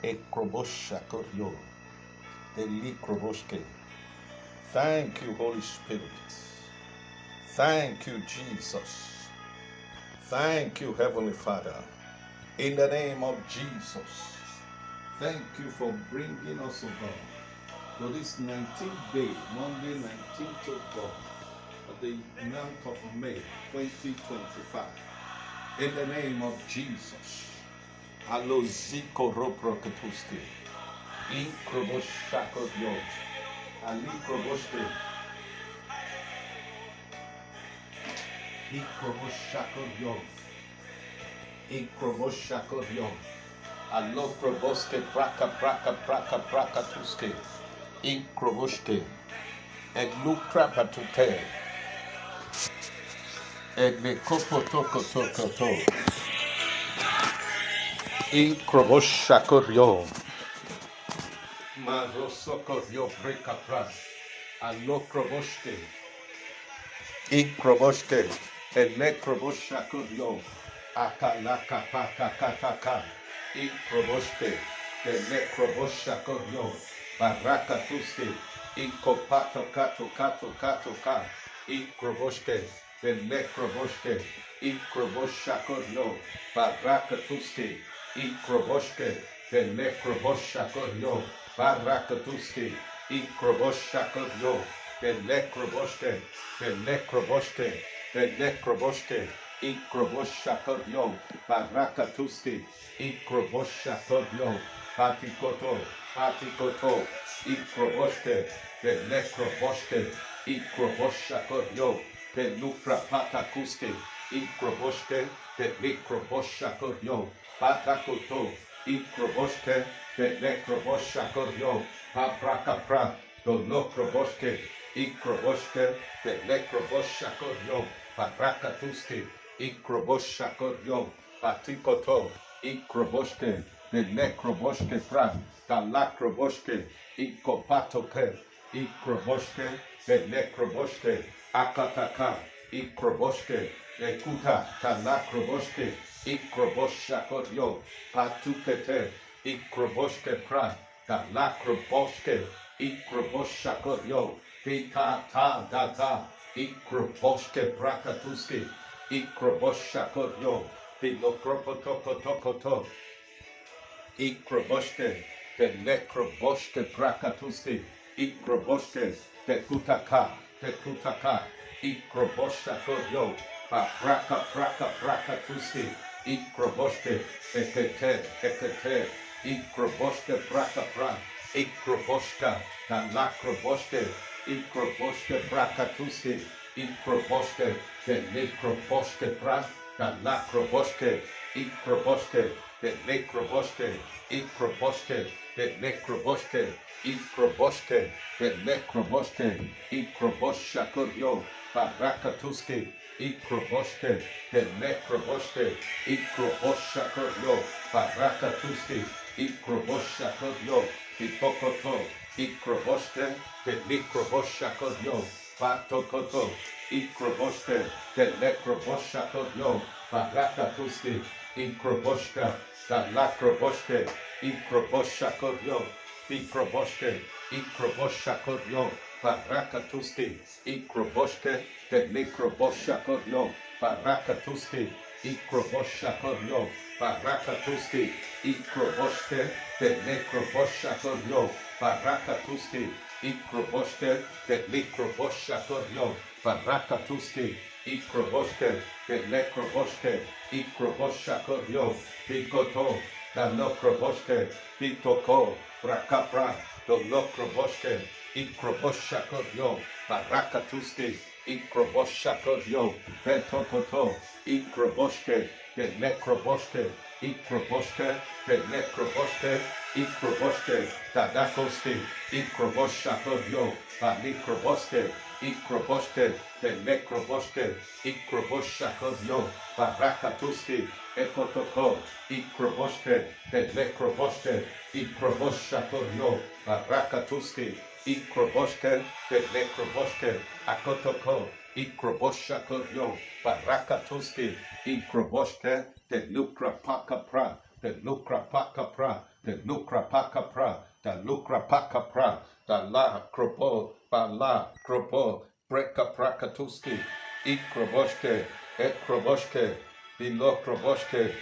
Ekroboshakoryo, Delikroboshke. Thank you, Holy Spirit. Thank you, Jesus. Thank you, Heavenly Father. In the name of Jesus, thank you for bringing us, O God, to this 19th day, Monday 19th of God, of the month of May 2025. In the name of Jesus. Aloziko roproketuski. Inkroboshakotyo. Alikroboshke. Ikroboshakoryo. Ikroboshakoryo. Alokroboske praka tuske. Inkroboshke. Eglukra patute. Eglekopotokotokoto. Ikroboshakoryo. Marosokoryo prekapra. Alokroboshke. Ikroboshke. Elekroboshakotyo. Akalaka pakakataka. Ikroboshke. Elekroboshakotyo. Barakatuske. Ikopato kato ka. Ikroboshke. Elekroboshke. Ikroboshakotyo. Barakatuske. Ikroboshke. Elekroboshakotyo. Barakatuske. Ikroboshakotyo. Elekroboshke. Elekroboshke. Elekroboshke. Ikroboshakoryo. Barakatuske. Ikroboshakoryo. Patikoto. Ikroboshke. Elekroboshke. Ikroboshakoryo. Pelupra patakuske. Ikroboshke. Elekroboshakotyo. Patakoto. Ikroboshke. Elekroboshakotyo. Paprakapra. Dolokroboshke. Ikroboshke. Elekroboshakotyo. Parakatuske. Ikroboshakoryo. Patikoto. Ikroboshke. Elekroboshke pra. Dalakroboshke. Ikopatoke. Ikroboshke. Elekroboshke. Akataka. Ikroboshke. Ekuta. Talakroboshke. Ikroboshakoryo. Patukete. Ikroboshke pra. Dalakroboshke. Ikroboshakoryo. Pita ta data. Ikroboshke prakatuske. Ikroboshakoryo. Pilokropotokotokoto. Ikroboshke. Pelekroboshke prakatuske. Ikroboshke. Tekutaka. Ikroboshakoryo. Prakatuske. Ikroboshke. Ekete. Ikroboshke prakapra. Ikroboshka. Talakroboshke. Ikroboshke prakatuske. Ikroboshke. Pelekroboshke pra. Talakroboshke. Ikroboshke. Pelekroboshke. Ikroboshke. Pelekroboshke. Ikroboshke. Pelekroboshke. Ikroboshakoryo. Barakatuske. Ikroboshke. Pelekroboshke. Ikroboshakoryo. Barakatuske. Ikroboshakoryo. Ipokoto. Ikroboshke. Pelekroboshakotyo. Patokoto. Ikroboshke. Pelekroboshakotyo. Barakatuske. Ikroboshka. Dalakroboshke. Ikroboshakoryo. Ikroboshke. Ikroboshakoryo. Barakatuske. Ikroboshke. Pelekroboshakotyo. Barakatuske. Ikroboshakoryo. Barakatuske. Ikroboshke. Pelekroboshakotyo. Barakatuske. Ikroboshke. Pelekroboshakotyo. Barakatuske. Ikroboshke. Pelekroboshke. Ikroboshakoryo. Pikoto. Dalokroboshke. Pitoko. Brakapra. Dolokroboshke. Ikroboshakoryo. Barakatuske. Ikroboshakoryo. Petokoto. Ikroboshke. Pelekroboshke. Ikroboshke. Pelekroboshke. Ikroboshke. Tadakoske. Ikroboshakoryo. Palikroboshke. Ikroboshke. Pelekroboshke. Ikroboshakoryo. Barakatuske. Ekotoko. Ikroboshke. Pelekroboshke. Ikroboshakoryo. Barakatuske. Ikroboshke. Pelekroboshke. Akotoko. Ikroboshakoryo. Barakatuske. Ikroboshke. Pelukra pakapra. Pelukra pakapra. the lukra pakapra, the lukra pakapra, the la kropo, bala kropo, breka prakatuski, ikroboshke, ekroboshke, bilo kroboshke,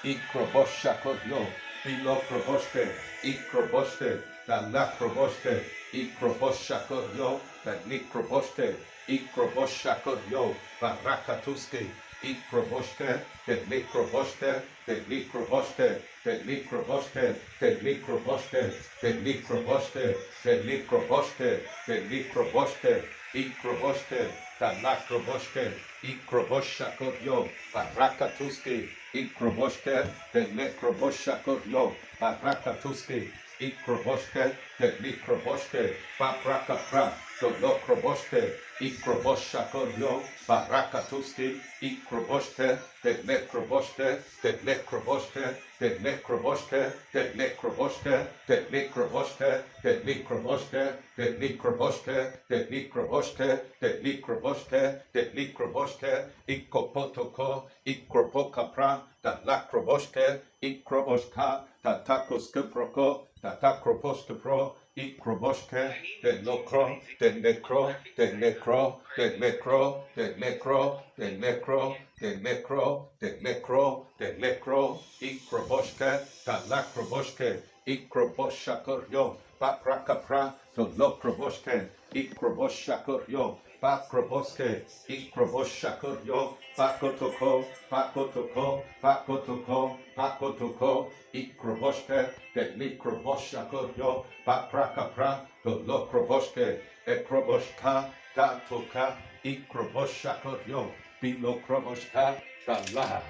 ikroboshakotyo, bilo kroboshke, ikroboshke, the la kroboshke, ikroboshakotyo, the likroboshke, ikroboshakotyo, barakatuski, ikroboshke, the likroboshke, the likroboshke, the likroboshke, the likroboshke, the likroboshke, the likroboshke, the likroboshke, ikroboshke, the lakroboshke, ikroboshakotyo, barakatuski, ikroboshke, the likroboshakotyo, barakatuski, ikroboshke, the likroboshke, babrakapra, the lokroboshke, ikroboshakotyo, barakatuski, ikroboshke, the nekroboshke, the nekroboshke, the nekroboshke, the nekroboshke, the nekroboshke, the nekroboshke, the nekroboshke, the nekroboshke, the nekroboshke, the nekroboshke, ikopotoko, ikropokapra, the lakroboshke, ikroboshka, the takoskiproko, the takroposkipro, ikroboshke, the lokro, the necro, the necro, the necro, the necro, the necro, the necro, the necro, the necro, ikroboshke, the lakroboshke, ikroboshakoryo, baprakapra, the lokroboshke, ikroboshakoryo, bakroboske, ikroboshakoryo, bakotoko, bakotoko, bakotoko, bakotoko, ikroboshke, the likroboshakoryo, baprakapra, the lokroboshke, ekroboshka, datoka, ikroboshakoryo, bilokroboshka, dala,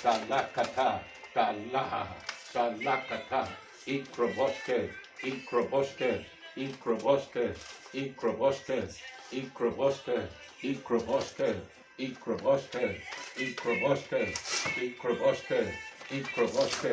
dalakata, dala, dalakata, ikroboshke, ikroboshke, ikroboshke, ikroboshke, ikroboshke, ikroboshke, ikroboshke, ikroboshke, ikroboshke, ikroboshke,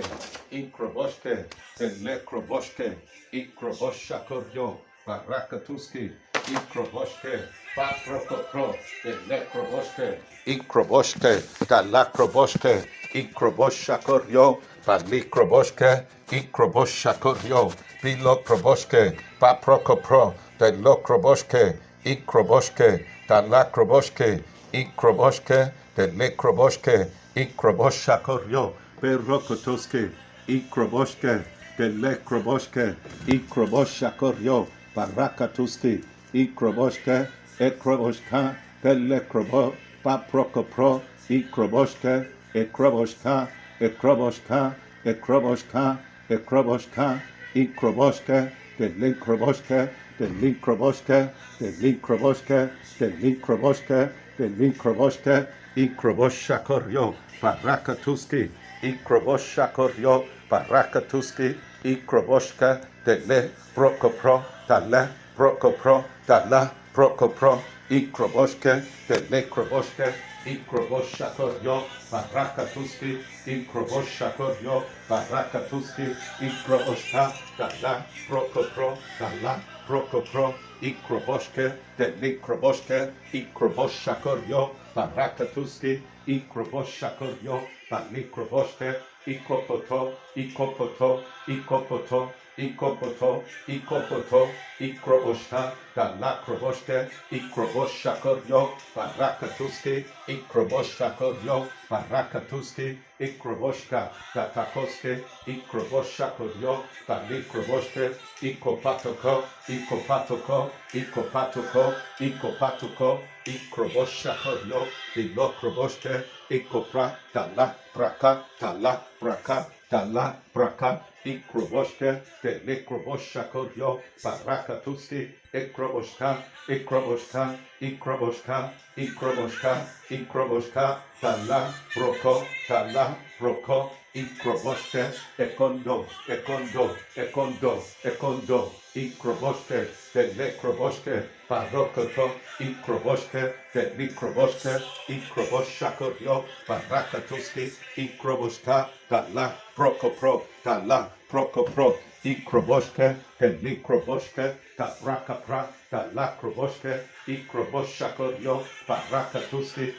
ikroboshke, the nekroboshke, ikroboshakoryo, barakatuski, ikroboshke, baprokopro, the nekroboshke, ikroboshke, dalakroboshke, ikroboshakoryo, balikroboshke, ikroboshakoryo, bilokroboshke, baprokopro, the lokroboshke, ikroboshke, dalakroboshke, ikroboshke, the nekroboshke, ikroboshakoryo, berokotoske, ikroboshke, the lekroboshke, ikroboshakoryo, barakatuski, ikroboshke, ekroboshka, the lekrobo, baprokopro, ikroboshke, ekroboshka, ekroboshka, ekroboshka, ekroboshka, ikroboshke, the likroboshke, the likroboshke, the likroboshke, the likroboshke, the likroboshke, ikroboshakoryo, barakatuski, ikroboshakoryo, barakatuski, ikroboshka, the le brokopro, the le brokopro, the la brokopro, ikroboshke, the lekroboshke, ikroboshakoryo, barakatuski, ikroboshakoryo, barakatuski, ikroboshka, the la brokopro, the la brokopro, ikroboshke, the likroboshke, ikroboshakoryo, barakatuski, ikroboshakoryo, balikroboshke, ikopoto, ikopoto, ikopoto, ikopoto, ikopoto, ikroboshka, dalakroboshke, ikroboshakoryo, barakatuski, ikroboshakoryo, barakatuski, ikroboshka, datakoske, ikroboshakoryo, balikroboshke, ikopatoko, ikopatoko, ikopatoko, ikopatoko, ikroboshakoryo, bilokroboshke, ikopra, dala, braka, dala, braka, dala, braka, ikroboshke, the likroboshakoryo, barakatuski, ikroboshka, ikroboshka, ikroboshka, ikroboshka, ikroboshka, dala, broko, ikroboshke, ekondo, ekondo, ekondo, ekondo, ikroboshke, the lekroboshke, barokoto, ikroboshke, the likroboshke, ikroboshakoryo, barakatuski, ikroboshka, dala, brokopro, dala, brokopro, ikroboshke, the likroboshke, da rakapra, da lakroboshke, ikroboshakoryo, barakatuski,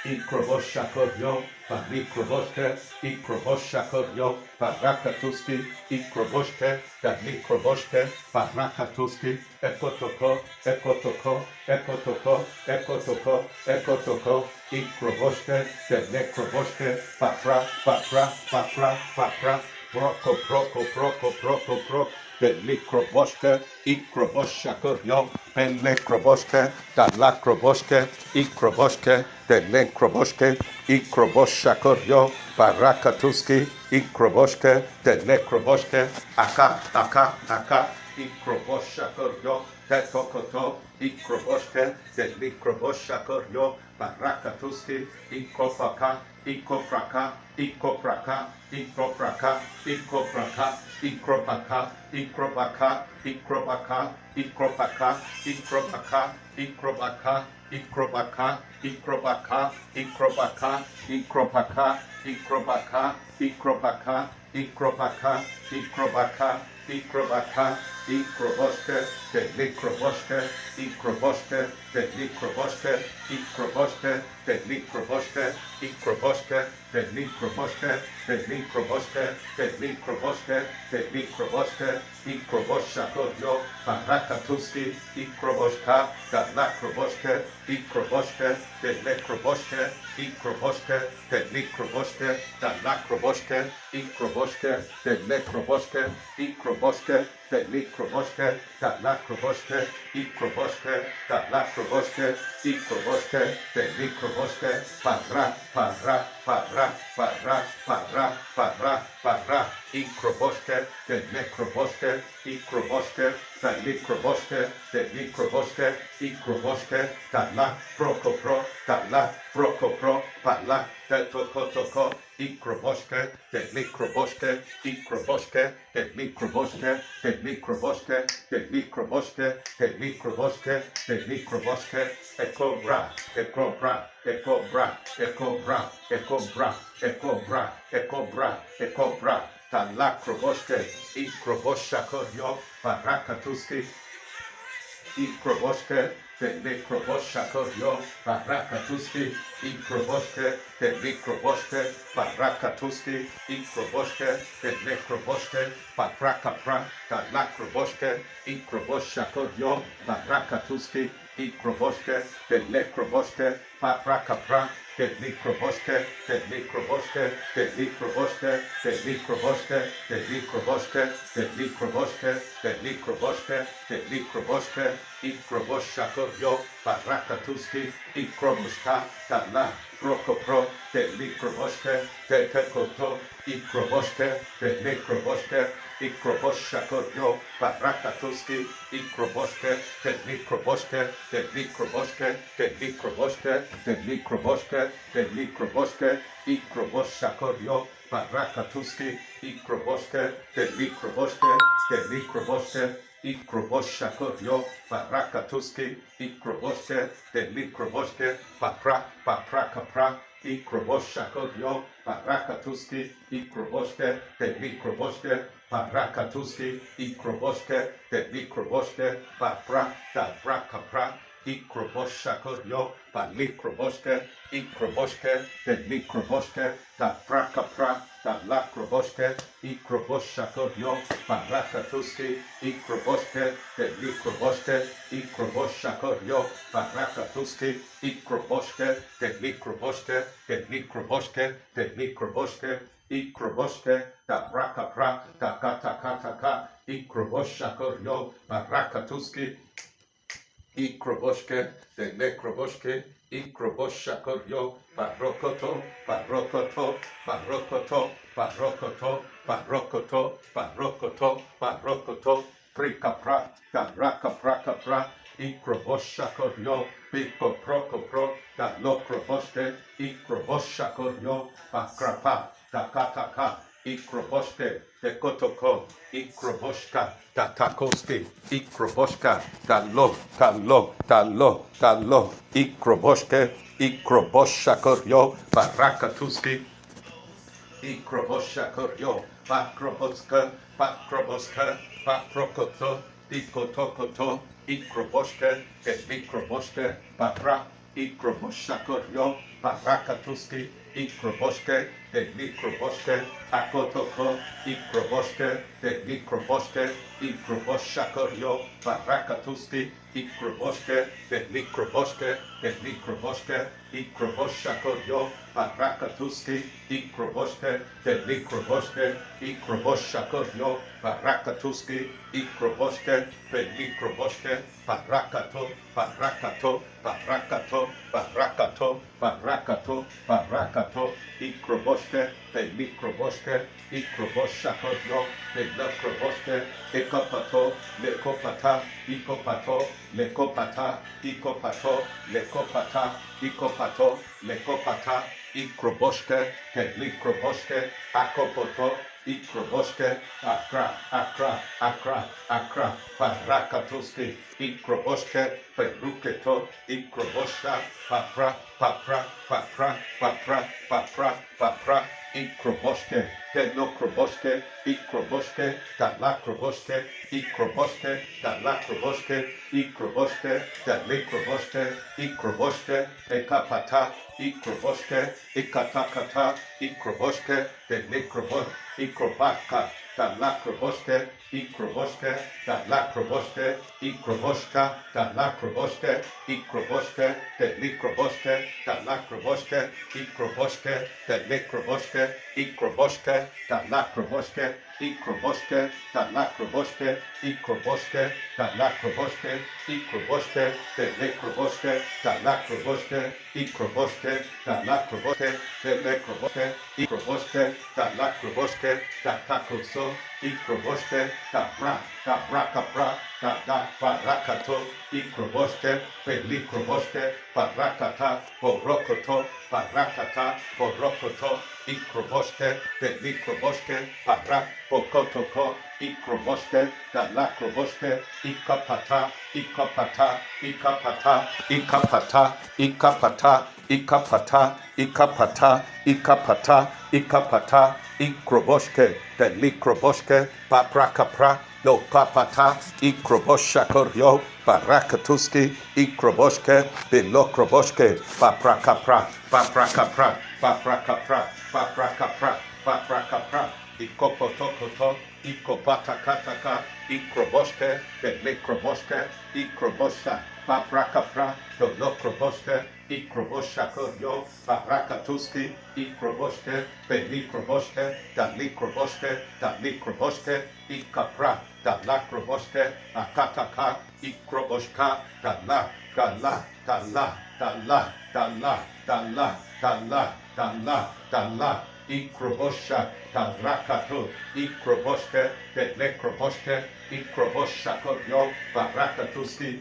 Ikroboshakoryo, Palikroboshke, Ikroboshakoryo, Parakatuski, Ikroboshke, Dalikroboshke, Parakatuski, Ekotoko, Ekotoko, Ekotoko, Ekotoko, Ekotoko, Ikroboshke, Delekroboshke, Papra, Papra, Papra, Papra, Broko, Broko, Broko, Broko, Broko, Delikroboshke, Ikroboshakoryo, Pelekroboshke, Dalakroboshke, Ikroboshke, Delekroboshke, Ikroboshakoryo, Barakatuski, Ikroboshke, Delekroboshke, Aka, Aka, Aka, Ikroboshakoryo, Tetokoto, Ikroboshke, Delikroboshhakoryo, Barakatuski, Ikopaka, Ikopraka, Ikopraka, Ikopraka, Ikopraka, Ikropaka, Ikropaka, Ikropaka, Ikropaka, Ikropaka, Ikropaka, Ikropaka, Ikropaka, Ikropaka, Ikropaka, Ikropaka, Ikropaka, Ikropaka, Ikropaka, Ikrobaka, Ikroboshke, Delikroboshke, Ikroboshke, Delikroboshke, Ikroboshke, Delikroboshke, Ikroboshke, Delikroboshke, Delikroboshke, Delikroboshke, Delikroboshke, Ikroboshakoryo, Barakatuski, Ikroboshka, Dalakroboshke, Ikroboshke, Delekroboshke, Ikroboshke, Delikroboshke, Dalakroboshke, Ikroboshke, Delekroboshke, Ikroboshke, Delikroboshke, Dalakroboshke, Ikroboshke, Dalakroboshke, Ikroboshke, Delikroboshke, Para, Para, Para, Para, Para, Para, Para, Ikroboshke, Delekroboshke, Ikroboshke, Delikroboshke, Delikroboshke, Ikroboshke, Dalak, Prokopro, Dalak, Prokopro, Palak, Tetokotoko, Ikroboshke, Delikroboshke, Ikroboshke, Delikroboshke, Delikroboshke, Delikroboshke, Delikroboshke, Delikroboshke, Ekobra, Ekobra, Ekobra, Ekobra, Ekobra, Ekobra, Ekobra, Ekobra, Talakroboshke, Ikroboshakoryo, Barakatuski, Ikroboshke, Delikroboshhakoryo, Barakatuski, Ikroboshke, Delikroboshke, Barakatuski, Ikroboshke, Delikroboshke, Barakapra, Dalakroboshke, Ikroboshakoryo, Barakatuski, Ikroboshke, Delikroboshke, Barakapra, Delikroboshke, Delikroboshke, Delikroboshke, Delikroboshke, Delikroboshke, Delikroboshke, Delikroboshke, Delikroboshke, Ikroboshakoryo, Barakatuski, Ikroboshka, Dala, Prokopro, Delikroboshke, Detekoto, Ikroboshke, Delikroboshke, Ikroboshakoryo, Barakatuski, Ikroboshke, Delikroboshke, Delikroboshke, Delikroboshke, Delikroboshke, Delikroboshke, Ikroboshakoryo, Barakatuski, Ikroboshke, Delikroboshke, Delikroboshke, Ikroboshakoryo, Barakatuski, Ikroboshke, Delikroboshke, Papra, Papra, Kapra, Ikroboshakoryo, Barakatuski, Ikroboshke, Delikroboshke, Barakatuski, Ikroboshke, Delikroboshke, Papra, Dabra, Kapra, Ikroboshakoryo, Balikroboshke, Ikroboshke, Delikroboshke, Dabra, Kapra, Dalakroboshke, Ikroboshakoryo, Barakatuski, Ikroboshke, Delikroboshke, Ikroboshakoryo, Barakatuski, Ikroboshke, Delikroboshke, Delikroboshke, Delikroboshke, Ikroboshke, Dabrakapra, Takatakataka, Ikroboshakoryo, Barakatuski, Ikroboshke, Delikroboshke, Ikroboshakoryo, Barokoto, Barokoto, Barokoto, Barokoto, Barokoto, Barokoto, Barokoto, Prikapra, Darakaprakapra, Ikroboshakoryo, Piko Prokopro, Dalokroboshke, Ikroboshakoryo, Bakrapa, Takataka, Ikroboshke, Dekotoko, Ikroboshka, Datakoski, Ikroboshka, Dalo, Dalo, Dalo, Dalo, Ikroboshke, Ikroboshakoryo, Barakatuski, Ikroboshakoryo, Bakroboska, Bakroboska, Bakrokoto, Dikotokoto, Ikroboshke, Delikroboshke, Bakra, Ikroboshakotyo, Parakatuski, Ikroboske, the Nikroboske, Akotoko, Ikroboske, the Nikroboske, Ikroboshakotyo, Parakatuski, Ikroboske, the Nikroboske, the Nikroboske, Ikroboshakotyo, Parakatuski, Ikroboske, the Nikroboske, Ikroboshakotyo, Parakatuski, Ikroboske, the Nikroboske, Parakato, Parakato, Parakato, Parakato, Parakato, Parakato, Ikroboske, the Mikroboske, Ikroboshakotyo, the Lekroboske, Ekopato, Lekopata, Ikopato, Lekopata, Ikopato, Lekopata, Ikopato, Lekopata, Ikroboske, the Likroboske, Akopoto, Ikroboske, Akra, Akra, Akra, Akra, Parakatuski, Ikroboske, Peruketo, Ikrobosha, Papra, Papra, Papra, Papra, Papra, Papra, Ikroboske, Tenokroboske, Ikroboske, Dalakroboske, Ikroboske, Dalakroboske, Ikroboske, Dalikroboske, Ikroboske, Ekapata, Ikroboske, Ikatakata, Ikroboske, Delikrobos, Ikrobaka, Dalakroboske, Ikroboske, Dalakroboske, Ikroboska, Dalakroboske, Ikroboske, Delikroboske, Dalakroboske, Ikroboske, Delikroboske, Ikroboske, Dalakroboske, Ikroboske, Dalakroboske, Ikroboske, Dalakroboske, Ikroboske, Delikroboske, Dalakroboske, Ikroboske, Dalakroboske, Delikroboske, Ikroboske, Dalakroboske, Datakoso, Ikroboske, Dabra, Dabrakapra, Dabarakato, Ikroboske, Pelikroboske, Barakata, Borokoto, Barakata, Borokoto, Ikroboske, Pelikroboske, Barak, Bokotoko, Ikroboske, Dalakroboske, Ikapata, Ikapata, Ikapata, Ikapata, Ikapata, Ikapata, Ikapata, Ikapata, Ikapata, Ikroboske, Delikroboske, Babrakapra, No Papata, Ikroboshakoryo, Barakatuski, Ikroboske, Bilokroboske, Babrakapra, Babrakapra, Babrakapra, Babrakapra, Babrakapra, Ikopotokoto, Ikopatakataka, Ikroboske, Belikroboske, Ikrobosha, Babrakapra, Dolokroboske, Ikroboshakoryo, Barakatuski, Ikroboske, Belikroboske, Dalikroboske, Dalikroboske, Ikapra, Dalakroboske, Akataka, Ikroboska, Dala, Dala, Dala, Dala, Dala, Dala, Dala, Dala, Dala, Ikrobosha, Darakato, Ikroboske, Delekroboske, Ikroboshakoryo, Barakatuski,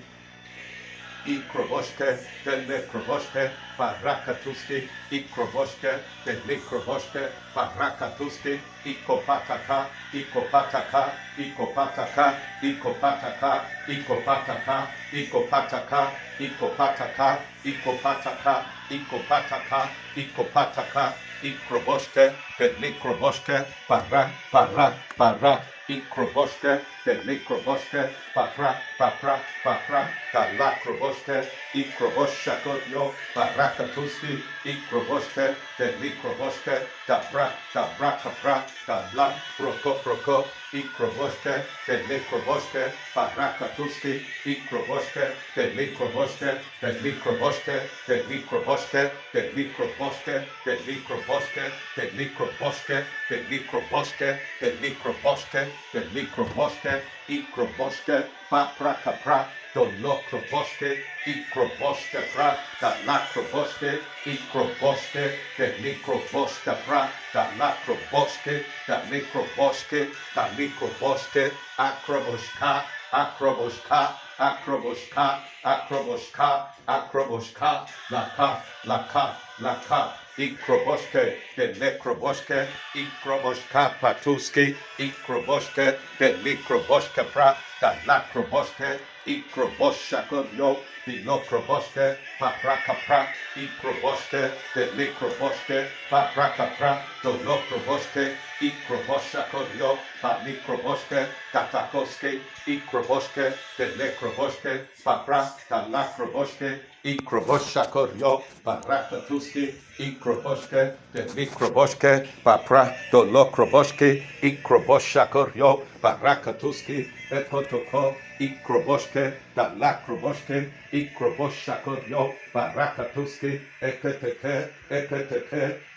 Ikroboske, Delekroboske, Barakatuski, Ikroboske, Delekroboske, Barakatuski, Ikopataka, Ikopataka, Ikopataka, Ikopataka, Ikopataka, Ikopataka, Ikopataka, Ikopataka, Ikopataka, Ikopataka, Ikroboske, Delekroboske, Para, Para, Para, Ikroboske, Delekroboske, Papra, Papra, Papra, Dalakroboske, Ikroboshakoryo, Barakatuski, Ikroboske, Delekroboske, Dabra, Dabra, Kapra, Dala, Proko, Proko, Ikroboske, Delekroboske, Barakatuski, Ikroboske, Delekroboske, Delekroboske, Delekroboske, Delekroboske, Delekroboske, Delekroboske, Delekroboske, Delekroboske, Delekroboske, Ikroboske, Papra, Kapra, Dolokroboske, Ikroboske, Pra, Dalakroboske, Ikroboske, Delekroboske, Pra, Dalakroboske, Dalekroboske, Dalekroboske, Akroboska, Akroboska, Akroboska, Akroboska, Akroboska, Laka, Laka, Laka, Ikroboske, Delekroboske, Ikroboska, Patuski, Ikroboske, Delekroboske, Pra, Dalakroboske, Ikroboshakoryo, Bilokroboske, Paprakapra, Ikroboske, Delekroboske, Paprakapra, Dolokroboske, Ikrobosha Koryo, Palikroboske, Katakoske, Ikroboske, Telekroboske, Papra, Talakroboske, Ikrobosha Koryo, Parakatuski, Ikroboske, Telikroboske, Papra, Dolokroboske, Ikrobosha Koryo, Parakatuski, Ekotoko, Ikroboske, Talakroboske, Ikrobosha Koryo, Parakatuski, Eketeke,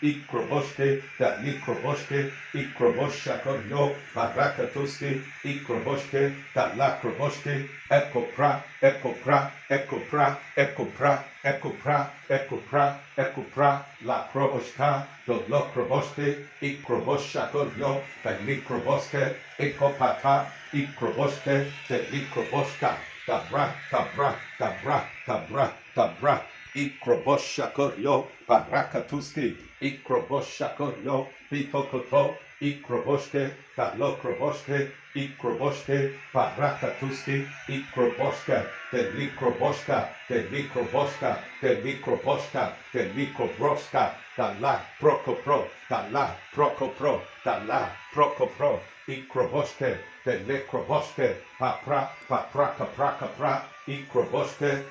Ikroboske, Talikroboske, Ikrobosha Koryo, Parakatuski, Ikroboske, Talakroboske, Ekopra, La Kroboska, Dolokroboske, Ikrobosha Koryo, Talikroboske, Ekopata, Ikroboske, Telikroboska, Tabra, Ikrobosha Koryo, Parakatuski, Ikrobosha Koryo, Pitokoto, Ikroboske, Talokroboske, Ikroboske, Parakatuski, Ikroboska, Telikroboska, Tala Prokopro, Ikroboske, Telekroboske, Papra, Ikroboske,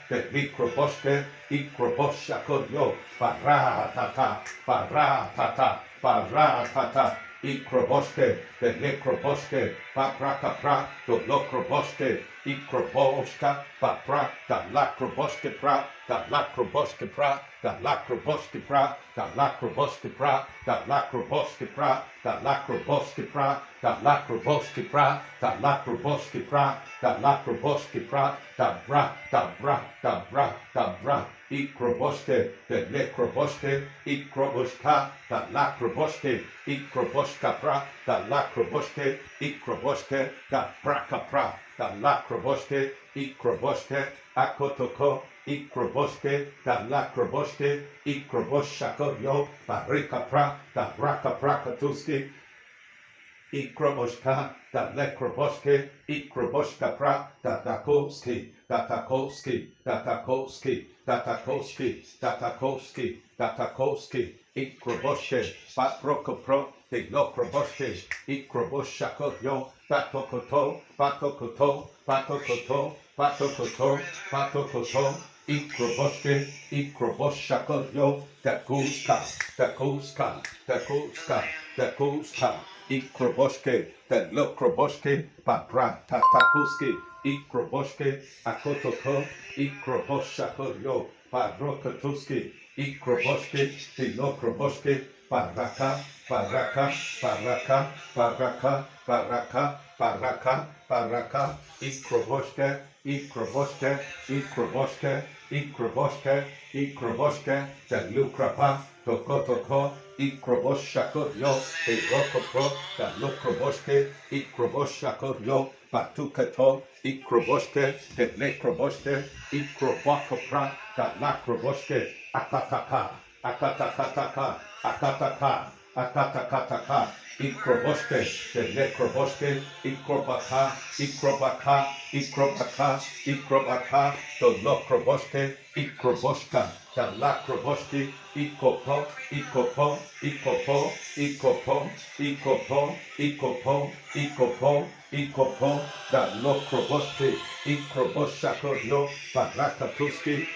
Telikroboske, Ikrobosha Koryo, Paratata, Ikroboske, Telekroboske, Papra, Dolokroboske, Ikroboska, Papra, Talakroboske, Ikroboske, Telekroboske, Ikroboska, Talakroboske, Ikroboska, Talakroboske, Ikroboske, Taprakapra, Talakroboske, Ikroboske, Akotoko, Ikroboske, Talakroboske, Ikroboshakoryo, Parikapra, Taprakaprakatuski, Ikroboska, Talekroboske, Ikroboskapra, Tatakoski, Ikroboske, Patrokopro, Tilokroboske, Ikroboshakoryo, Patokoto, Ikroboshakoryo, Takuska, Ikroboske, Telokroboske, Papra, Tatakuski, Ikroboske, Akotoko, Ikroboshakoryo, Parokatuski, Ikroboske, Tilokroboske, Paraka, Ikroboske, Telukrapa, Tokotoko, Ikroboshakoryo, Erokopro, Talokroboske, Ikroboshakoryo, Patukato, Ikroboske, Telekroboske, Ikrobakopra, Talakroboske, Akataka, Ikroboske, Telekroboske, Ikrobaka, Dolokroboske, Ikroboska, Talakroboske, Ikopo, Dalokroboske, Ikroboshakoryo, Parakatuski,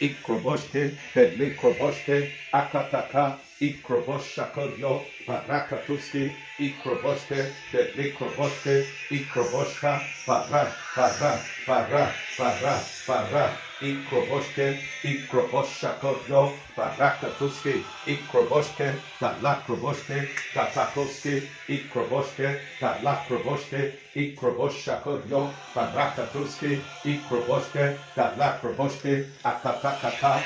Ikroboske, Telekroboske, Akataka, Ikroboshakoryo, Parakatuski, Ikroboske, Telekroboske, Ikroboska, Ikroboske, Ikroboshakoryo, Parakatuski, Ikroboske, Talakroboske, Tatakoski, Ikroboske, Talakroboske, Ikroboshakoryo, Parakatuski, Ikroboske, Talakroboske, Akatakata,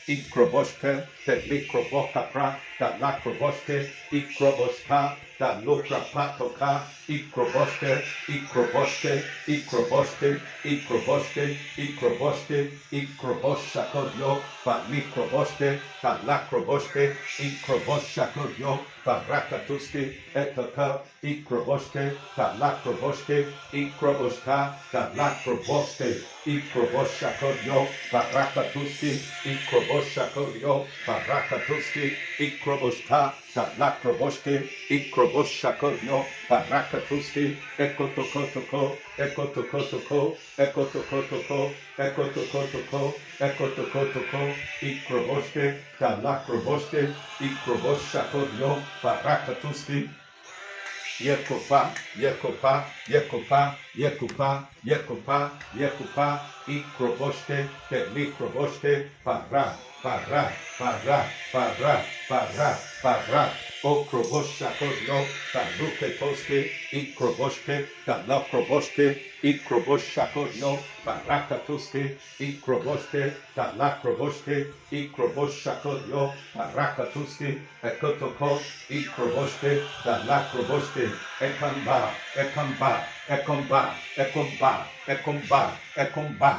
Ikroboske, Telikrobokapra, da lacroboske, ikroboska, da lukrapatoka, ikroboske, ikroboske, ikroboske, ikroboske, ikroboske, ikroboshakodio, pa likroboske, da lacroboske, ikroboshakodio, pa rakatuski, etaka, ikroboske, da lacroboske, ikroboska, da lacroboske, ikroboshakodio, pa rakatuski, ikroboshakodio, pa rakatuski, ikroboska, da lacroboske, ikroboshakodio, pa rakatuski, ekotokotoko, ekotokotoko, ekotokotoko, ekotokotoko, ekotokotoko, ikroboske, da lacroboske, ikroboshakodio, pa rakatuski, Yekopa, Yekopa, Yekopa, Yekopa, Yekopa, Yekopa, ikroboske, te likroboske, para, para, para, para, para, para, okroboshakodio, ta luketoske, ikroboske, ta lakroboske, ikroboshakodio, parakatuske, ikroboske, ta lakroboske, ikroboshakodio, parakatuske, ekotoko, ikroboske, ta lakroboske, ekamba, ekamba, ekomba, ekomba, ekomba, ekomba,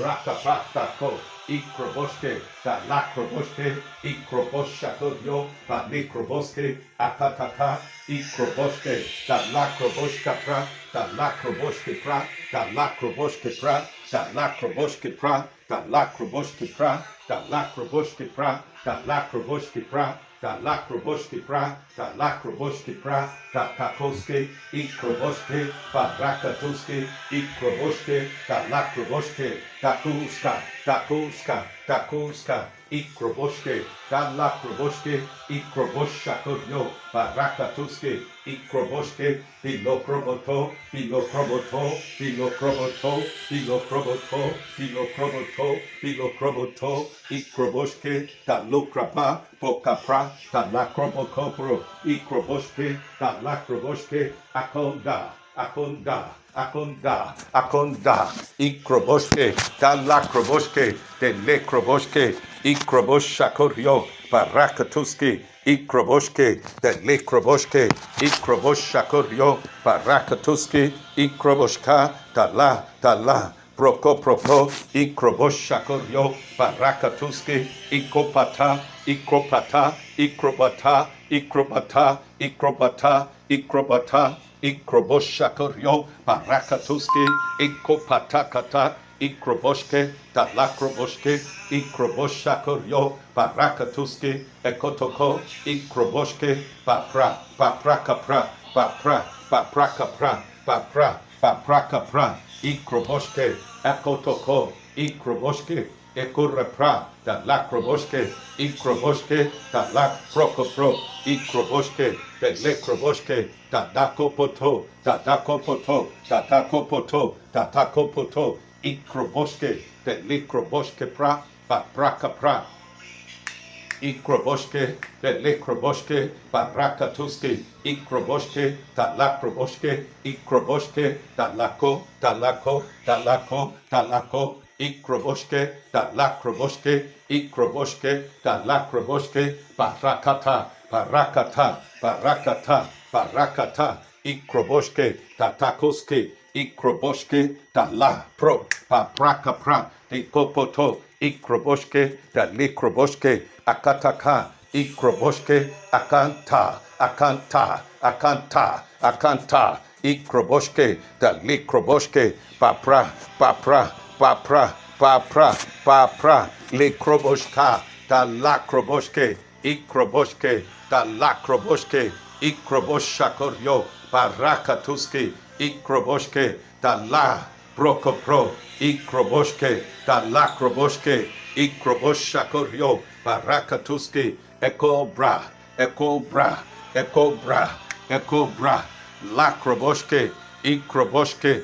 rakapatako, ikroboske, da lacroboske, ikroboshakodio, pa likroboske, akataka, ikroboske, da lacroboska pra, da lacroboske pra, da lacroboske pra, da lacroboske pra, da lacroboske pra, da lacroboske pra, da lacroboske pra, da lacroboske pra, da lacroboske pra, da takoske, ikroboske, pa rakatuske, ikroboske, da lacroboske, takuska, takuska, takuska, ikroboske, da lacroboske, ikroboshakodio, pa rakatuske, ikroboske, bilokroboto, bilokroboto, bilokroboto, bilokroboto, bilokroboto, bilokroboto, ikroboske, da lukrapa, pokapra, da lacrobokopro, ikroboske, da lacroboske, akonda, akonda, akonda, akonda, ikroboske, da lacroboske, de lekroboske, ikroboshakodio, parakatuski, ikroboske, de lekroboske, ikroboshakodio, parakatuski, ikroboska, da la, prokopropo, ikroboshakodio, parakatuski, ikopata, ikropata, ikrobata, ikrobata, ikrobata, ikrobata, ikroboshakodio, parakatuski, ikopatakata, ikroboske, da lacroboske, ikroboshakodio, parakatuski, ekotoko, ikroboske, papra, paprakapra, papra, paprakapra, papra, paprakapra, ikroboske, ekotoko, ikroboske, ekurapra, da lacroboske, ikroboske, da lacprokopro, ikroboske, da lekroboske, da dakopoto, da dakopoto, da dakopoto, da dakopoto, ikroboske, da likroboske pra, paprakapra, ikroboske, da lekroboske, parakatuske, ikroboske, da lacroboske, ikroboske, da lako, da lako, da lako, da lako, ikroboske, da lacroboske, ikroboske, da lacroboske, parakata, parakata, parakata, parakata, ikroboske, da takoske, ikroboske, da la pro, paprakapra, ikopoto, ikroboske, da likroboske, akataka, ikroboske, akanta, akanta, akanta, akanta, ikroboske, da likroboske, papra, papra, papra, papra, papra, likroboska, da lacroboske, ikroboske, da lacroboske, ikroboshakodio, parakatuski, ikroboske, da la brokopro, ikroboske, da lacroboske, ikroboshakodio, parakatuski, ekobra, ekobra, ekobra, ekobra, lacroboske, ikroboske,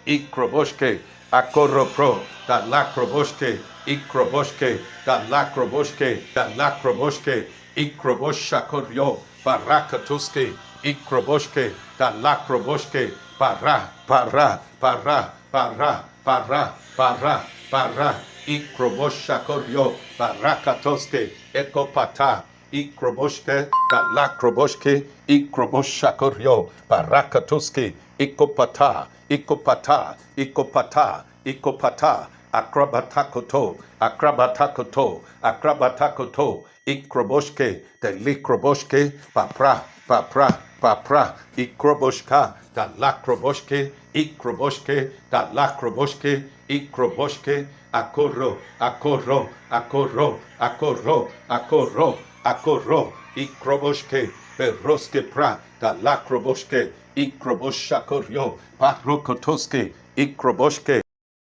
ikroboske, akoropro, da lacroboske, ikroboske, da lacroboske, da lacroboske, ikroboshakodio, parakatuske, ikroboske, da lacroboske, para, para, para, para, para, para, para, ikroboshakodio, parakatoske, ekopata, ikroboshke, galakroboshke, ikroboshakoryo, barakatoske, ikopata, ikopata, ikopata, ikopata, akrabatakoto, akrabatakoto, akrabatakoto, ikroboshke, delikroboshke, papra, papra, papra, ikroboshka, dalakroboshke, ikroboshke, dalakroboshke, ikroboshke, akoro, akoro, akoro, akoro, akoro, akoro, ikroboshke, beroske pra, dalakroboshke, ikroboshakoryo, parokotoske, ikroboshke,